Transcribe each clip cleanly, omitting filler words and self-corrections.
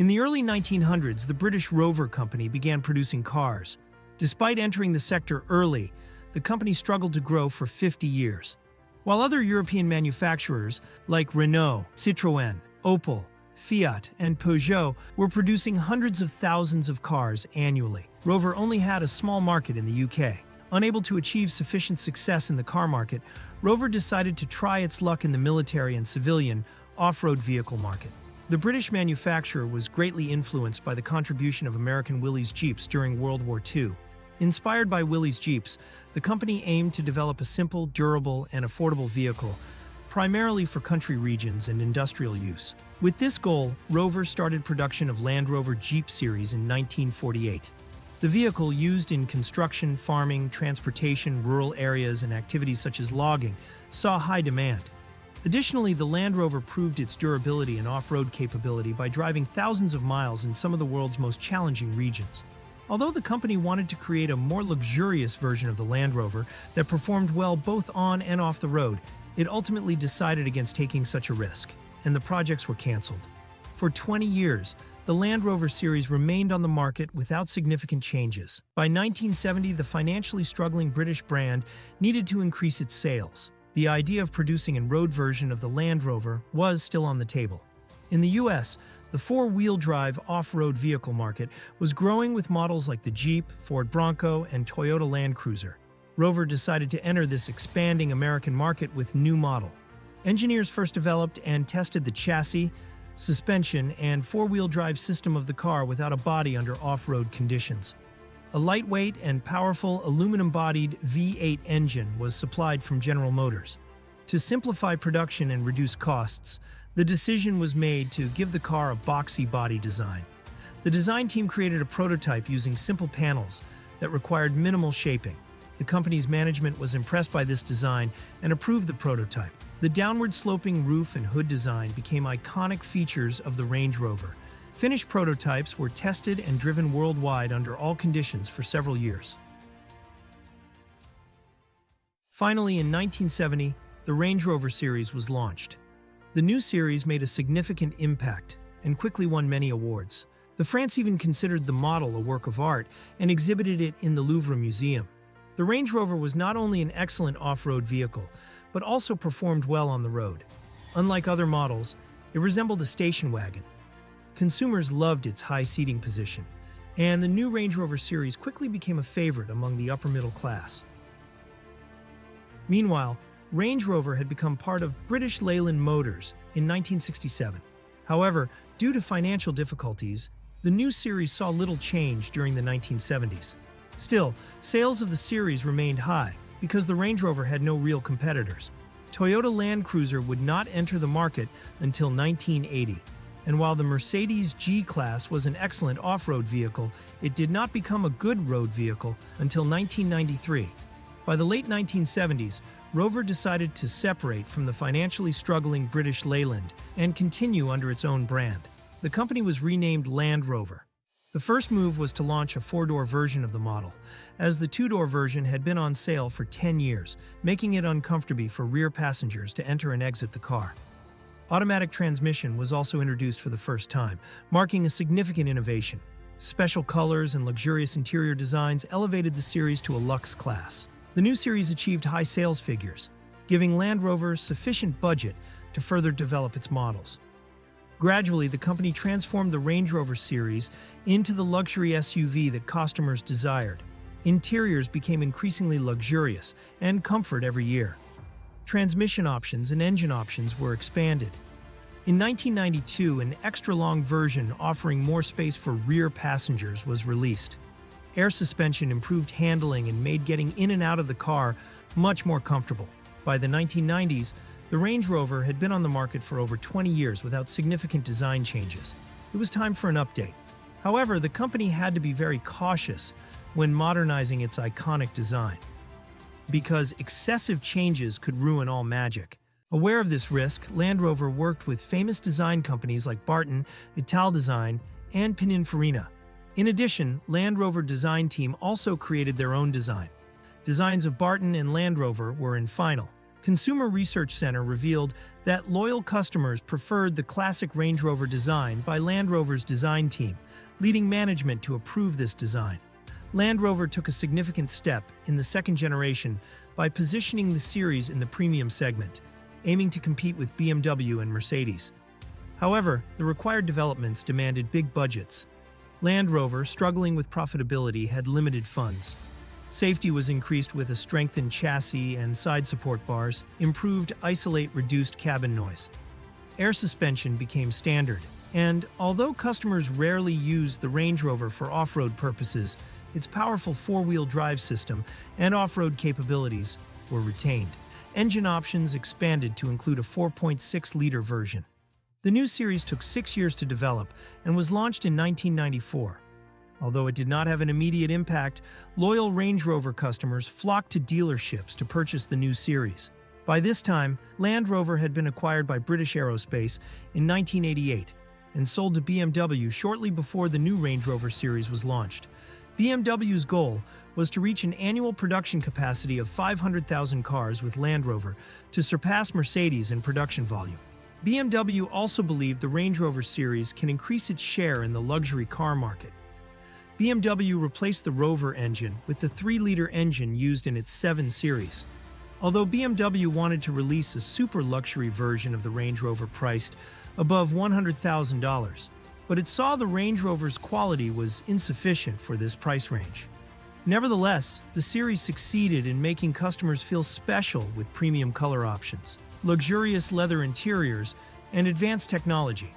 In the early 1900s, the British Rover Company began producing cars. Despite entering the sector early, the company struggled to grow for 50 years. While other European manufacturers like Renault, Citroën, Opel, Fiat, and Peugeot were producing hundreds of thousands of cars annually, Rover only had a small market in the UK. Unable to achieve sufficient success in the car market, Rover decided to try its luck in the military and civilian off-road vehicle market. The British manufacturer was greatly influenced by the contribution of American Willys Jeeps during World War II. Inspired by Willys Jeeps, the company aimed to develop a simple, durable, and affordable vehicle, primarily for country regions and industrial use. With this goal, Rover started production of Land Rover Jeep series in 1948. The vehicle, used in construction, farming, transportation, rural areas, and activities such as logging, saw high demand. Additionally, the Land Rover proved its durability and off-road capability by driving thousands of miles in some of the world's most challenging regions. Although the company wanted to create a more luxurious version of the Land Rover that performed well both on and off the road, it ultimately decided against taking such a risk, and the projects were canceled. For 20 years, the Land Rover series remained on the market without significant changes. By 1970, the financially struggling British brand needed to increase its sales. The idea of producing a road version of the Land Rover was still on the table. In the US, the four-wheel drive off-road vehicle market was growing with models like the Jeep, Ford Bronco, and Toyota Land Cruiser. Rover decided to enter this expanding American market with new model. Engineers first developed and tested the chassis, suspension, and four-wheel drive system of the car without a body under off-road conditions. A lightweight and powerful aluminum-bodied V8 engine was supplied from General Motors. To simplify production and reduce costs, the decision was made to give the car a boxy body design. The design team created a prototype using simple panels that required minimal shaping. The company's management was impressed by this design and approved the prototype. The downward-sloping roof and hood design became iconic features of the Range Rover. Finished prototypes were tested and driven worldwide under all conditions for several years. Finally, in 1970, the Range Rover series was launched. The new series made a significant impact and quickly won many awards. France even considered the model a work of art and exhibited it in the Louvre Museum. The Range Rover was not only an excellent off-road vehicle, but also performed well on the road. Unlike other models, it resembled a station wagon. Consumers loved its high seating position, and the new Range Rover series quickly became a favorite among the upper-middle class. Meanwhile, Range Rover had become part of British Leyland Motors in 1967. However, due to financial difficulties, the new series saw little change during the 1970s. Still, sales of the series remained high because the Range Rover had no real competitors. Toyota Land Cruiser would not enter the market until 1980. And while the Mercedes G-Class was an excellent off-road vehicle, it did not become a good road vehicle until 1993. By the late 1970s, Rover decided to separate from the financially struggling British Leyland and continue under its own brand. The company was renamed Land Rover. The first move was to launch a four-door version of the model, as the two-door version had been on sale for 10 years, making it uncomfortable for rear passengers to enter and exit the car. Automatic transmission was also introduced for the first time, marking a significant innovation. Special colors and luxurious interior designs elevated the series to a luxe class. The new series achieved high sales figures, giving Land Rover sufficient budget to further develop its models. Gradually, the company transformed the Range Rover series into the luxury SUV that customers desired. Interiors became increasingly luxurious and comfort every year. Transmission options and engine options were expanded. In 1992, an extra-long version offering more space for rear passengers was released. Air suspension improved handling and made getting in and out of the car much more comfortable. By the 1990s, the Range Rover had been on the market for over 20 years without significant design changes. It was time for an update. However, the company had to be very cautious when modernizing its iconic design, because excessive changes could ruin all magic. Aware of this risk, Land Rover worked with famous design companies like Barton, Italdesign, and Pininfarina. In addition, Land Rover design team also created their own design. Designs of Barton and Land Rover were in final. Consumer Research Center revealed that loyal customers preferred the classic Range Rover design by Land Rover's design team, leading management to approve this design. Land Rover took a significant step in the second generation by positioning the series in the premium segment, aiming to compete with BMW and Mercedes. However, the required developments demanded big budgets. Land Rover, struggling with profitability, had limited funds. Safety was increased with a strengthened chassis and side support bars, improved reduced cabin noise. Air suspension became standard, and although customers rarely used the Range Rover for off-road purposes, its powerful four-wheel drive system and off-road capabilities were retained. Engine options expanded to include a 4.6-liter version. The new series took 6 years to develop and was launched in 1994. Although it did not have an immediate impact, loyal Range Rover customers flocked to dealerships to purchase the new series. By this time, Land Rover had been acquired by British Aerospace in 1988 and sold to BMW shortly before the new Range Rover series was launched. BMW's goal was to reach an annual production capacity of 500,000 cars with Land Rover to surpass Mercedes in production volume. BMW also believed the Range Rover series can increase its share in the luxury car market. BMW replaced the Rover engine with the 3-liter engine used in its 7 Series. Although BMW wanted to release a super luxury version of the Range Rover priced above $100,000, but it saw the Range Rover's quality was insufficient for this price range. Nevertheless, the series succeeded in making customers feel special with premium color options, luxurious leather interiors, and advanced technology.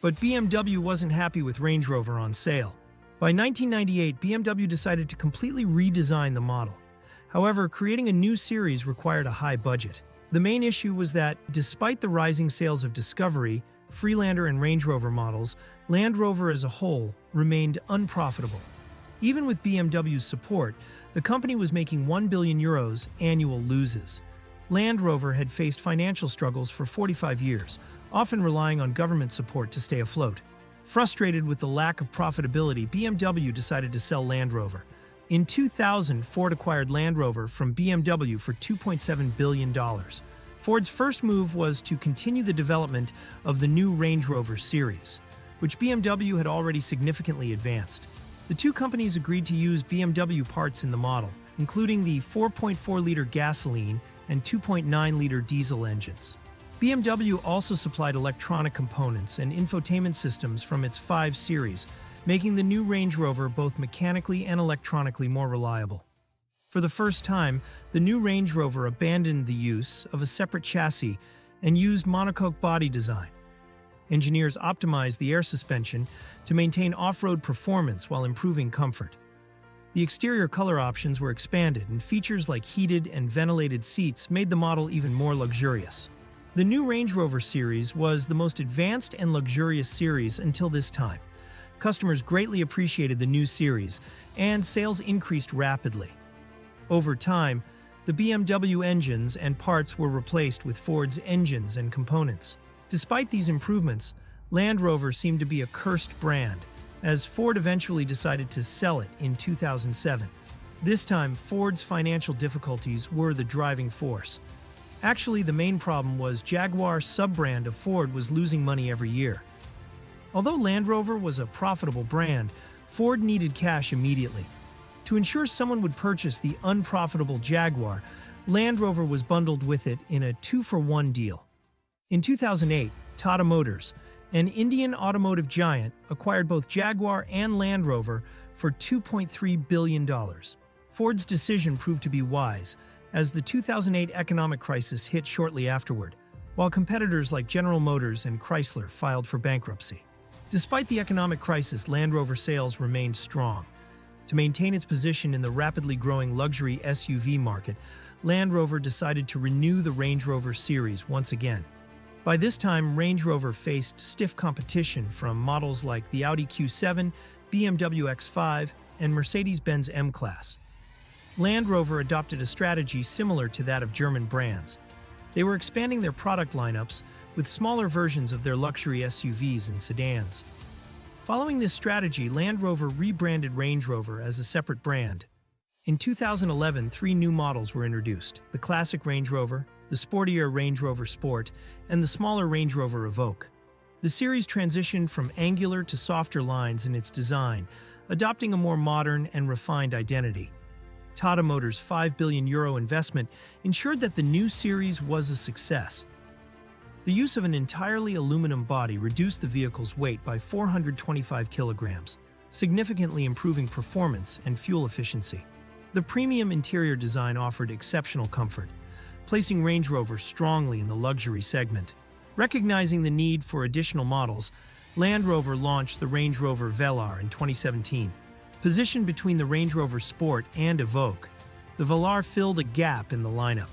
But BMW wasn't happy with Range Rover on sale. By 1998, BMW decided to completely redesign the model. However, creating a new series required a high budget. The main issue was that, despite the rising sales of Discovery, Freelander and Range Rover models, Land Rover as a whole remained unprofitable. Even with BMW's support, the company was making €1 billion annual losses. Land Rover had faced financial struggles for 45 years, often relying on government support to stay afloat. Frustrated with the lack of profitability, BMW decided to sell Land Rover. In 2000, Ford acquired Land Rover from BMW for $2.7 billion. Ford's first move was to continue the development of the new Range Rover series, which BMW had already significantly advanced. The two companies agreed to use BMW parts in the model, including the 4.4-liter gasoline and 2.9-liter diesel engines. BMW also supplied electronic components and infotainment systems from its 5 Series, making the new Range Rover both mechanically and electronically more reliable. For the first time, the new Range Rover abandoned the use of a separate chassis and used monocoque body design. Engineers optimized the air suspension to maintain off-road performance while improving comfort. The exterior color options were expanded, and features like heated and ventilated seats made the model even more luxurious. The new Range Rover series was the most advanced and luxurious series until this time. Customers greatly appreciated the new series, and sales increased rapidly. Over time, the BMW engines and parts were replaced with Ford's engines and components. Despite these improvements, Land Rover seemed to be a cursed brand, as Ford eventually decided to sell it in 2007. This time, Ford's financial difficulties were the driving force. Actually, the main problem was Jaguar's sub-brand of Ford was losing money every year. Although Land Rover was a profitable brand, Ford needed cash immediately. To ensure someone would purchase the unprofitable Jaguar, Land Rover was bundled with it in a 2-for-1 deal. In 2008, Tata Motors, an Indian automotive giant, acquired both Jaguar and Land Rover for $2.3 billion. Ford's decision proved to be wise, as the 2008 economic crisis hit shortly afterward, while competitors like General Motors and Chrysler filed for bankruptcy. Despite the economic crisis, Land Rover sales remained strong. To maintain its position in the rapidly growing luxury SUV market, Land Rover decided to renew the Range Rover series once again. By this time, Range Rover faced stiff competition from models like the Audi Q7, BMW X5, and Mercedes-Benz M-Class. Land Rover adopted a strategy similar to that of German brands. They were expanding their product lineups with smaller versions of their luxury SUVs and sedans. Following this strategy, Land Rover rebranded Range Rover as a separate brand. In 2011, three new models were introduced: the classic Range Rover, the sportier Range Rover Sport, and the smaller Range Rover Evoque. The series transitioned from angular to softer lines in its design, adopting a more modern and refined identity. Tata Motors' €5 billion investment ensured that the new series was a success. The use of an entirely aluminum body reduced the vehicle's weight by 425 kilograms, significantly improving performance and fuel efficiency. The premium interior design offered exceptional comfort, placing Range Rover strongly in the luxury segment. Recognizing the need for additional models, Land Rover launched the Range Rover Velar in 2017. Positioned between the Range Rover Sport and Evoque, the Velar filled a gap in the lineup.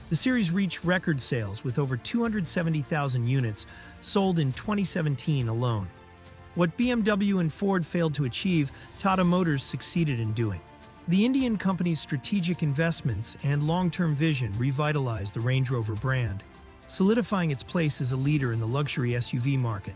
The series reached record sales with over 270,000 units sold in 2017 alone. What BMW and Ford failed to achieve, Tata Motors succeeded in doing. The Indian company's strategic investments and long-term vision revitalized the Range Rover brand, solidifying its place as a leader in the luxury SUV market.